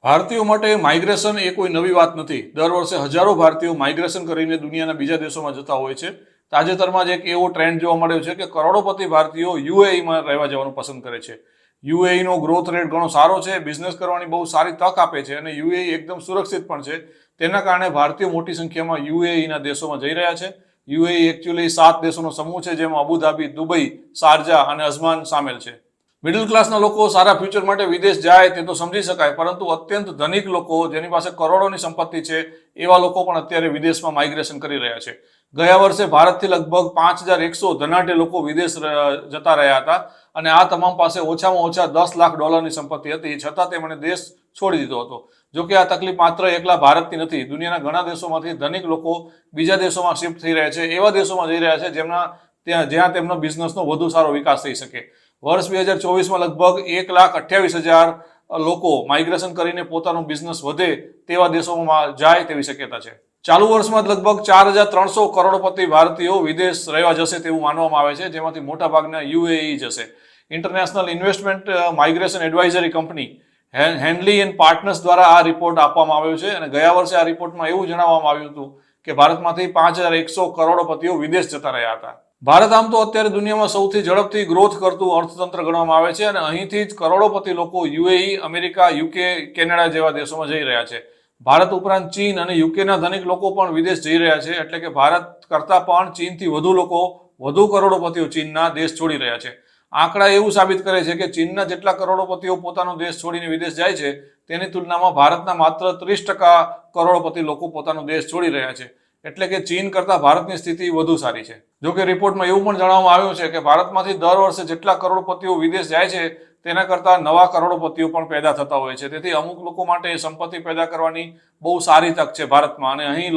ભારતીયો માટે માઇગ્રેશન એ કોઈ નવી વાત નથી। દર વર્ષે હજારો ભારતીયો માઇગ્રેશન કરીને દુનિયાના બીજા દેશોમાં જતા હોય છે। તાજેતરમાં જ એક એવો ટ્રેન્ડ જોવા મળ્યો છે કે કરોડોપતિ ભારતીયો યુએઈમાં રહેવા જવાનું પસંદ કરે છે। યુએઈનો ગ્રોથ રેટ ઘણો સારો છે, બિઝનેસ કરવાની બહુ સારી તક આપે છે અને યુએઈ એકદમ સુરક્ષિત પણ છે। તેના કારણે ભારતીયો મોટી સંખ્યામાં યુએઈના દેશોમાં જઈ રહ્યા છે। યુએઈ એકચ્યુઅલી 7 દેશોનો સમૂહ છે, જેમાં અબુધાબી, દુબઈ, શારજા અને અજમાન સામેલ છે। મિડલ ક્લાસના લોકો સારા ફ્યુચર માટે વિદેશ જાય તે તો સમજી શકાય, પરંતુ અત્યંત ધનિક લોકો જેની પાસે કરોડોની સંપત્તિ છે એવા લોકો પણ અત્યારે વિદેશમાં માઇગ્રેશન કરી રહ્યા છે। ગયા વર્ષે ભારતથી લગભગ 5100 ધનાઢ્ય લોકો વિદેશ જતા રહ્યા હતા અને આ તમામ પાસે ઓછામાં ઓછા $10 લાખની સંપત્તિ હતી, છતાં તેમણે દેશ છોડી દીધો હતો। જો કે આ તકલીફ માત્ર એકલા ભારતની નથી, દુનિયાના ઘણા દેશોમાંથી ધનિક લોકો બીજા દેશોમાં શિફ્ટ થઈ રહ્યા છે, એવા દેશોમાં જઈ રહ્યા છે જ્યાં તેમનો બિઝનેસનો વધુ સારો વિકાસ થઈ શકે। વર્ષ 2024માં લગભગ 1,28,000 લોકો માઇગ્રેશન કરીને પોતાનું બિઝનેસ વધે તેવા દેશોમાં જાય તેવી શક્યતા છે। ચાલુ વર્ષમાં લગભગ 4,300 કરોડપતિ ભારતીયો વિદેશ રહેવા જશે તેવું માનવામાં આવે છે, જેમાંથી મોટા ભાગના યુએઈ જશે। International investment migration advisory company Henley and partners દ્વારા આ રિપોર્ટ આપવામાં આવ્યો છે અને ગયા વર્ષે આ રિપોર્ટમાં એવું જણાવવામાં આવ્યું હતું કે ભારતમાંથી 5,100 કરોડપતિઓ વિદેશ જતા રહ્યા હતા। ભારત આમ તો અત્યારે દુનિયામાં સૌથી ઝડપથી ગ્રોથ કરતું અર્થતંત્ર ગણવામાં આવે છે અને અહીંથી જ કરોડોપતિ લોકો યુએઈ, અમેરિકા, યુકે, કેનેડા જેવા દેશોમાં જઈ રહ્યા છે। ભારત ઉપરાંત ચીન અને યુકેના ધનિક લોકો પણ વિદેશ જઈ રહ્યા છે, એટલે કે ભારત કરતાં પણ ચીનથી વધુ લોકો, વધુ કરોડોપતિઓ ચીનના દેશ છોડી રહ્યા છે। આંકડા એવું સાબિત કરે છે કે ચીનના જેટલા કરોડોપતિઓ પોતાનો દેશ છોડીને વિદેશ જાય છે તેની તુલનામાં ભારતના માત્ર 30% કરોડોપતિ લોકો પોતાનો દેશ છોડી રહ્યા છે, એટલે કે ચીન કરતાં ભારતની સ્થિતિ વધુ સારી છે। જો કે રિપોર્ટમાં એવું પણ જણાવવામાં આવ્યું છે કે ભારતમાંથી દર વર્ષે જેટલા કરોડપતિઓ વિદેશ જાય છે તેના કરતાં નવા કરોડપતિઓ પણ પેદા થતા હોય છે। તેથી અમુક લોકો માટે સંપત્તિ પેદા કરવાની બહુ સારી તક છે ભારતમાં, અને અહીં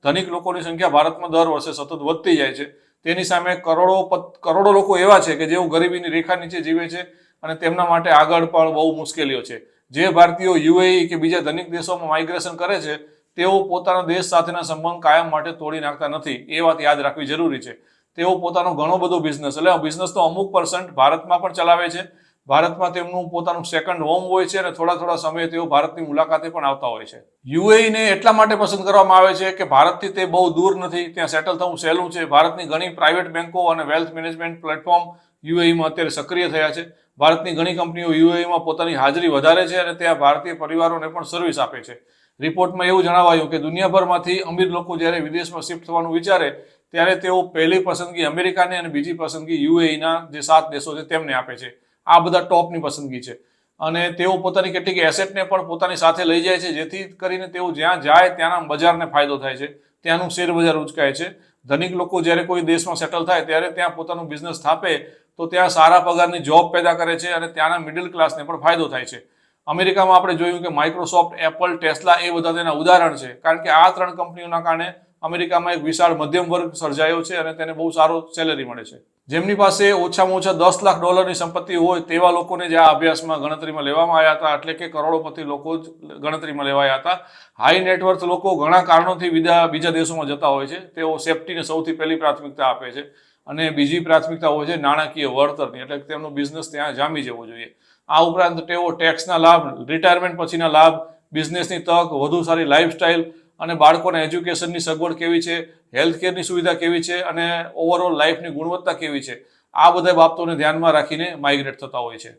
ધનિક લોકોની સંખ્યા ભારતમાં દર વર્ષે સતત વધતી જાય છે। તેની સામે કરોડો લોકો એવા છે કે જેઓ ગરીબીની રેખા નીચે જીવે છે અને તેમના માટે આગળ પણ બહુ મુશ્કેલીઓ છે। જે ભારતીયો યુએઈ કે બીજા ધનિક દેશોમાં માઇગ્રેશન કરે છે તેઓ પોતાના દેશ સાથેના સંબંધ કાયમ માટે તોડી નાખતા નથી, એ વાત યાદ રાખવી જરૂરી છે। તેઓ પોતાનો ઘણો બધો બિઝનેસ તો અમુક % ભારતમાં પણ ચલાવે છે। ભારતમાં તેમનું પોતાનું સેકન્ડ હોમ હોય છે અને થોડા સમયે તેઓ ભારતની મુલાકાતે પણ આવતા હોય છે। યુએઈને એટલા માટે પસંદ કરવામાં આવે છે કે ભારતથી તે બહુ દૂર નથી, ત્યાં સેટલ થવું સહેલું છે। ભારતની ઘણી પ્રાઇવેટ બેન્કો અને વેલ્થ મેનેજમેન્ટ પ્લેટફોર્મ યુએઈમાં અત્યારે સક્રિય થયા છે। ભારતની ઘણી કંપનીઓ યુએઈમાં પોતાની હાજરી વધારે છે અને ત્યાં ભારતીય પરિવારોને પણ સર્વિસ આપે છે। રિપોર્ટમાં એવું જણાવાયું કે દુનિયાભરમાંથી અમીર લોકો જ્યારે વિદેશમાં શિફ્ટ થવાનું વિચારે ત્યારે તેઓ પહેલી પસંદગી અમેરિકાને અને બીજી પસંદગી યુએઈના જે 7 દેશો છે તેમને આપે છે। આ બધા ટોપની પસંદગી છે અને તેઓ પોતાની કેટલીક એસેટને પણ પોતાની સાથે લઈ જાય છે, જેથી કરીને તેઓ જ્યાં જાય ત્યાંના બજારને ફાયદો થાય છે, ત્યાંનું શેર બજાર ઉચકાય છે। ધનિક લોકો જ્યારે કોઈ દેશમાં સેટલ થાય ત્યારે ત્યાં પોતાનું બિઝનેસ સ્થાપે તો ત્યાં સારા પગારની જોબ પેદા કરે છે અને ત્યાંના મિડલ ક્લાસને પણ ફાયદો થાય છે। અમેરિકામાં આપણે જોયું કે માઇક્રોસોફ્ટ, એપલ, ટેસ્લા એ બધા તેના ઉદાહરણ છે, કારણ કે આ 3 કંપનીઓના કારણે અમેરિકામાં એક વિશાળ મધ્યમ વર્ગ સર્જાયો છે અને તેને બહુ સારો સેલેરી મળે છે। જેમની પાસે ઓછામાં ઓછા $10 લાખની સંપત્તિ હોય તેવા લોકોને જ આ અભ્યાસમાં ગણતરીમાં લેવામાં આવ્યા હતા, એટલે કે કરોડોપતિ લોકો જ ગણતરીમાં લેવાયા હતા। હાઈ નેટવર્થ લોકો ઘણા કારણોથી બીજા દેશોમાં જતા હોય છે। તેઓ સેફટીને સૌથી પહેલી પ્રાથમિકતા આપે છે અને બીજી પ્રાથમિકતા હોય છે નાણાકીય વળતરની, એટલે કે તેમનો બિઝનેસ ત્યાં જામી જવો જોઈએ। આ ઉપરાંત તેઓ ટેક્સના લાભ, રિટાયરમેન્ટ પછીના લાભ, બિઝનેસની તક, વધુ સારી લાઇફસ્ટાઇલ અને બાળકોના એજ્યુકેશનની સગવડ કેવી છે, હેલ્થકેરની સુવિધા કેવી છે અને ઓવરઓલ લાઈફની ગુણવત્તા કેવી છે, આ બધા બાબતોને ધ્યાનમાં રાખીને માઇગ્રેટ થતા હોય છે।